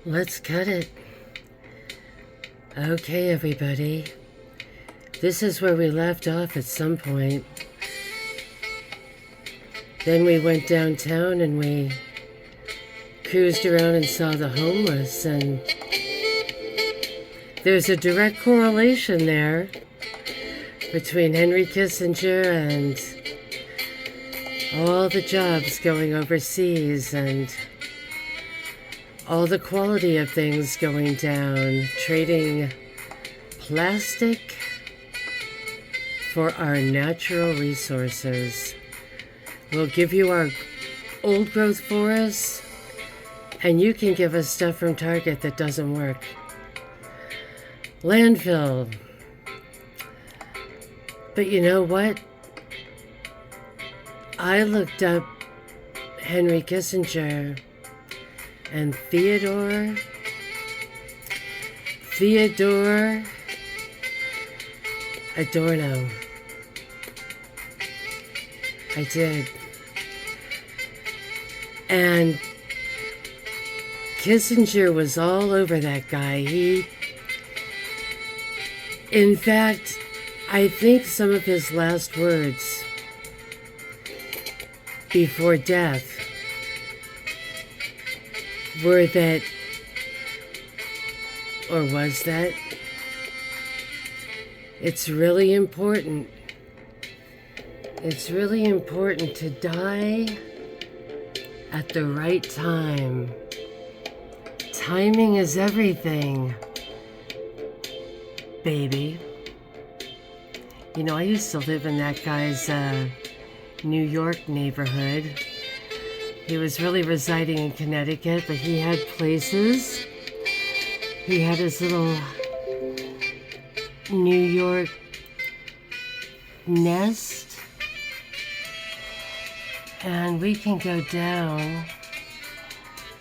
Let's cut it. Okay, everybody. This is where we left off at some point. Then we went downtown and we cruised around and saw the homeless, and there's a direct correlation there between Henry Kissinger and all the jobs going overseas and all the quality of things going down, trading plastic for our natural resources. We'll give you our old growth forests, and you can give us stuff from Target that doesn't work. Landfill. But you know what? I looked up Henry Kissinger and Theodore Adorno. I did. And Kissinger was all over that guy. In fact, I think some of his last words before death were that, or was that, it's really important to die at the right time. Timing is everything, baby. You know, I used to live in that guy's New York neighborhood. He was really residing in Connecticut, but he had places. He had his little New York nest. And we can go down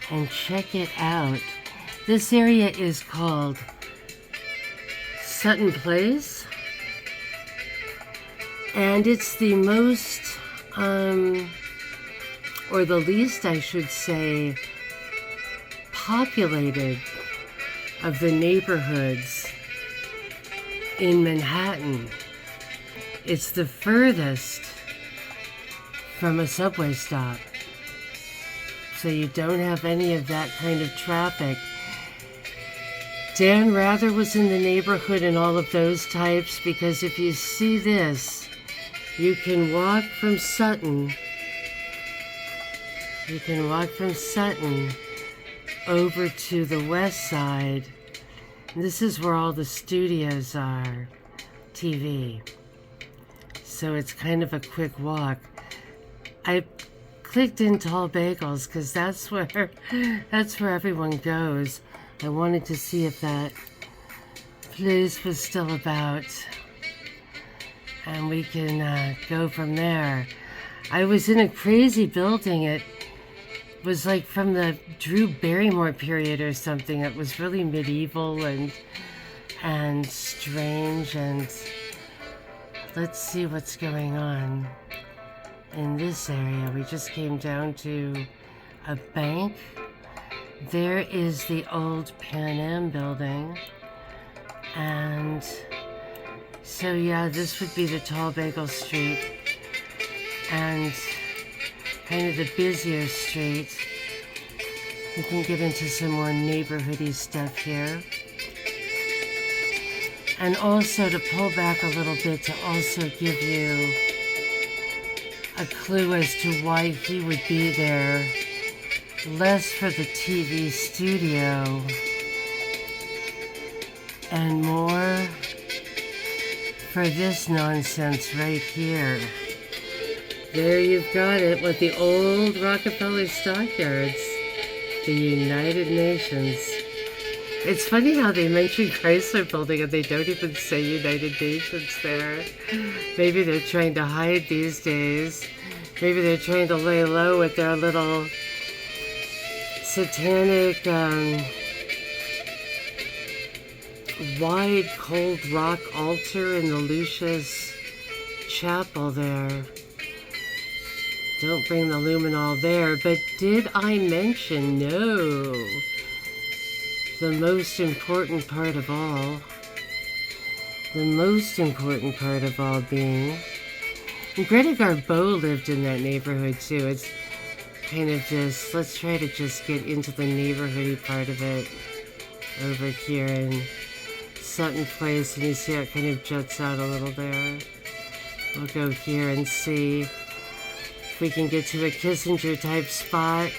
and check it out. This area is called Sutton Place. And it's the most, or the least, I should say, populated of the neighborhoods in Manhattan. It's the furthest from a subway stop. So you don't have any of that kind of traffic. Dan Rather was in the neighborhood and all of those types, because if you see this, you can walk from Sutton. You can walk from Sutton over to the west side. And this is where all the studios are, TV. So it's kind of a quick walk. I clicked in Tall Bagels because that's where everyone goes. I wanted to see if that place was still about, and we can go from there. I was in a crazy building. It was like from the Drew Barrymore period or something. It was really medieval and strange. And let's see what's going on in this area. We just came down to a bank. There is the old Pan Am building. And so yeah, this would be the Tall Bagel Street and kind of the busier street. We can get into some more neighborhoody stuff here. And also to pull back a little bit to also give you a clue as to why he would be there. Less for the TV studio and more for this nonsense right here. There you've got it with the old Rockefeller Stockyards, the United Nations. It's funny how they mention Chrysler Building and they don't even say United Nations there. Maybe they're trying to hide these days. Maybe they're trying to lay low with their little satanic, wide cold rock altar in the Lucia's chapel there. Don't bring the luminol there. But did I mention? No. the most important part of all, the most important part of all being, and Greta Garbo lived in that neighborhood too. It's kind of just, let's try to just get into the neighborhoody part of it over here in Sutton Place, and you see how it kind of juts out a little there. We'll go here and see if we can get to a Kissinger type spot.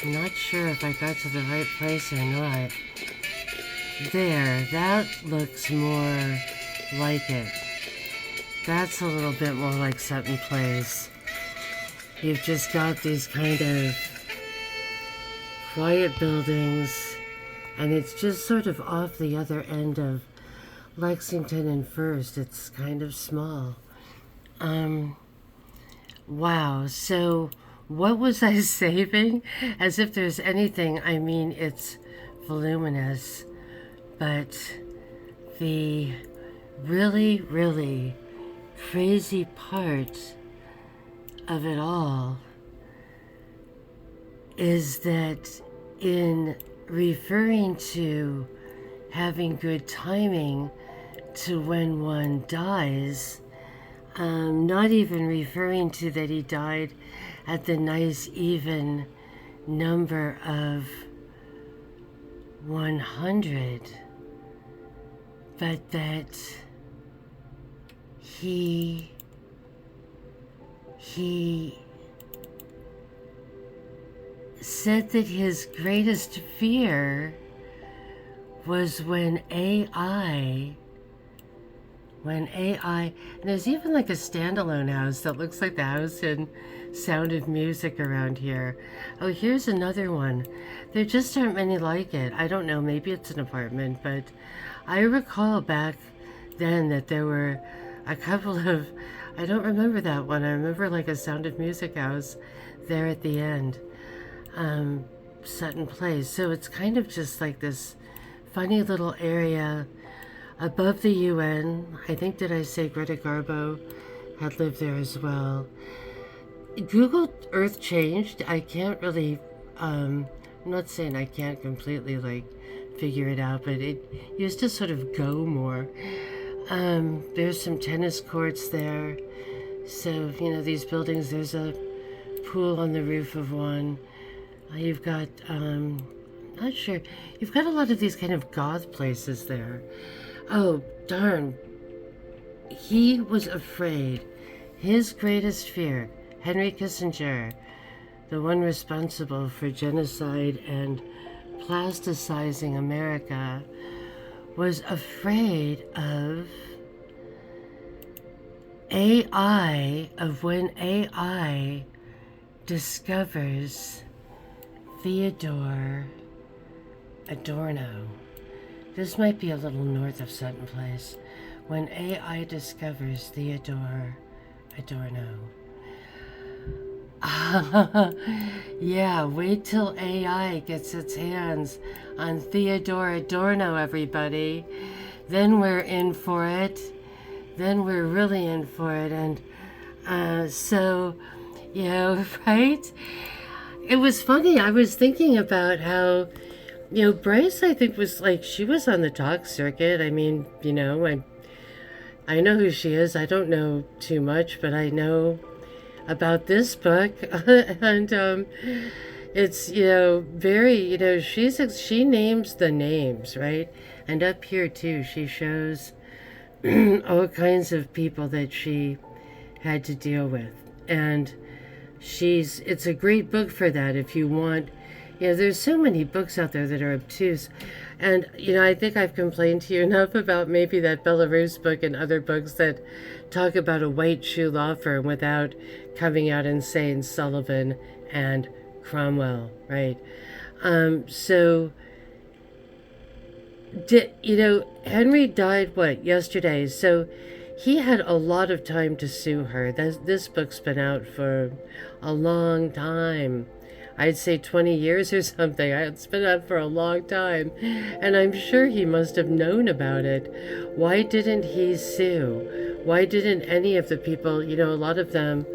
I'm not sure if I got to the right place or not. There, that looks more like it. That's a little bit more like Sutton Place. You've just got these kind of quiet buildings, and it's just sort of off the other end of Lexington and First. It's kind of small. Wow, so what was I saving? As if there's anything, I mean, it's voluminous, but the really, really crazy part of it all is that in referring to having good timing to when one dies, not even referring to that he died at the nice even number of 100, but that he said that his greatest fear was when AI, and there's even like a standalone house that looks like the house in Sound of Music around here. Oh, here's another one. There just aren't many like it. I don't know, maybe it's an apartment, but I recall back then that there were a couple of, I don't remember that one. I remember like a Sound of Music house there at the end, Sutton Place. So it's kind of just like this funny little area above the UN. I think, did I say Greta Garbo had lived there as well? Google Earth changed. I can't really, I'm not saying I can't completely like figure it out, but it used to sort of go more. There's some tennis courts there. So, you know, these buildings, there's a pool on the roof of one. You've got, not sure, you've got a lot of these kind of goth places there. Oh, darn. He was afraid. His greatest fear, Henry Kissinger, the one responsible for genocide and plasticizing America, was afraid of AI, of when AI discovers Theodore Adorno. This might be a little north of Sutton Place. When AI discovers Theodore Adorno. Yeah, wait till AI gets its hands on Theodore Adorno, everybody. Then we're in for it. Then we're really in for it. And so, you know, right? It was funny. I was thinking about how, you know, Bryce, I think, was like, she was on the talk circuit. I mean, you know, I know who she is. I don't know too much, but I know about this book. And it's, you know, very, you know, she names the names, right? And up here too, she shows all kinds of people that she had to deal with. And it's a great book for that if you want. You know, there's so many books out there that are obtuse. And, you know, I think I've complained to you enough about maybe that Belarus book and other books that talk about a white shoe law firm without coming out and saying Sullivan and Cromwell, right? So, you know, Henry died, yesterday? So he had a lot of time to sue her. This book's been out for a long time. I'd say 20 years or something. It's been on for a long time. And I'm sure he must have known about it. Why didn't he sue? Why didn't any of the people, a lot of them,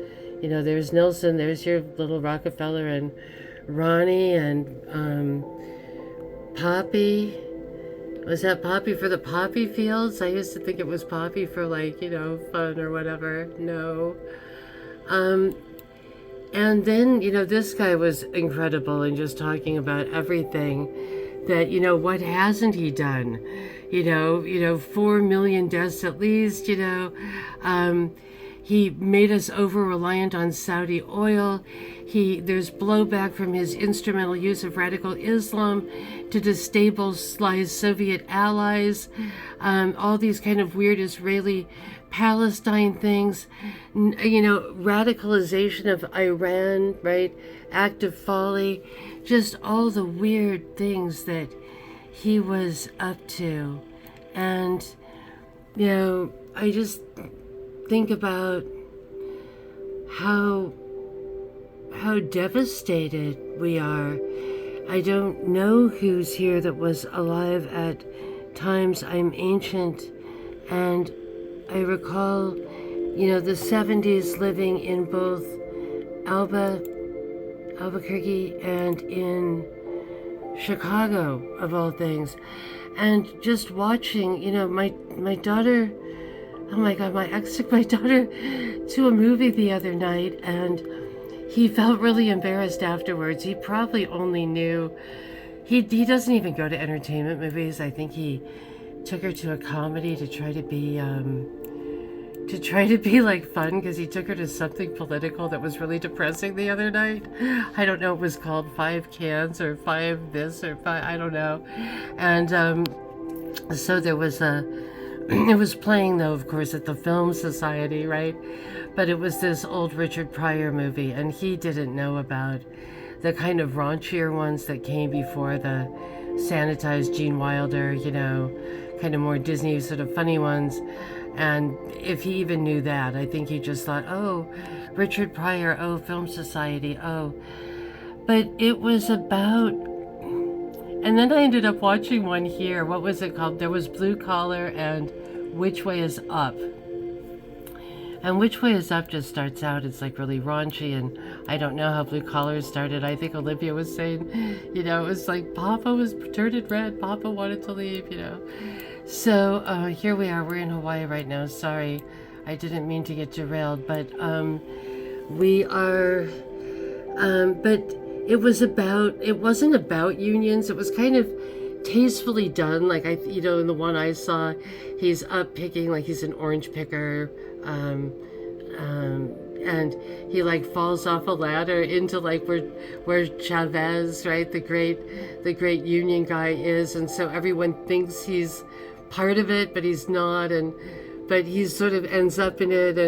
there's Nilsson, there's your little Rockefeller and Ronnie and Poppy. Was that Poppy for the poppy fields? I used to think it was Poppy for fun or whatever. No. And then, this guy was incredible in just talking about everything that, what hasn't he done? 4 million deaths at least, he made us over-reliant on Saudi oil. There's blowback from his instrumental use of radical Islam to destabilize Soviet allies. All these kind of weird Israeli-Palestine things. Radicalization of Iran, right? Act of folly. Just all the weird things that he was up to. And, I just think about how devastated we are. I don't know who's here that was alive at times I'm ancient, and I recall, the 70s living in both Albuquerque and in Chicago, of all things, and just watching, my daughter. Oh my God, my ex took my daughter to a movie the other night, and he felt really embarrassed afterwards. He probably only knew, he doesn't even go to entertainment movies. I think he took her to a comedy to try to be like fun, because he took her to something political that was really depressing the other night. I don't know, it was called 5 Cans or 5 this or 5, I don't know. And so there was it was playing, though, of course, at the Film Society, right? But it was this old Richard Pryor movie, and he didn't know about the kind of raunchier ones that came before the sanitized Gene Wilder, kind of more Disney sort of funny ones. And if he even knew that, I think he just thought, oh, Richard Pryor, oh, Film Society, oh. But it was about... And then I ended up watching one here. What was it called? There was Blue Collar and Which Way Is Up. And Which Way Is Up just starts out, it's like really raunchy, and I don't know how Blue Collar started. I think Olivia was saying, it was like Papa was turned red, Papa wanted to leave, So here we are, we're in Hawaii right now. Sorry, I didn't mean to get derailed, but we are, but it wasn't about unions. It was kind of tastefully done. Like in the one I saw, he's up picking, like he's an orange picker, and he falls off a ladder into where Chavez, right, the great union guy is, and so everyone thinks he's part of it, but he's not, but he sort of ends up in it. And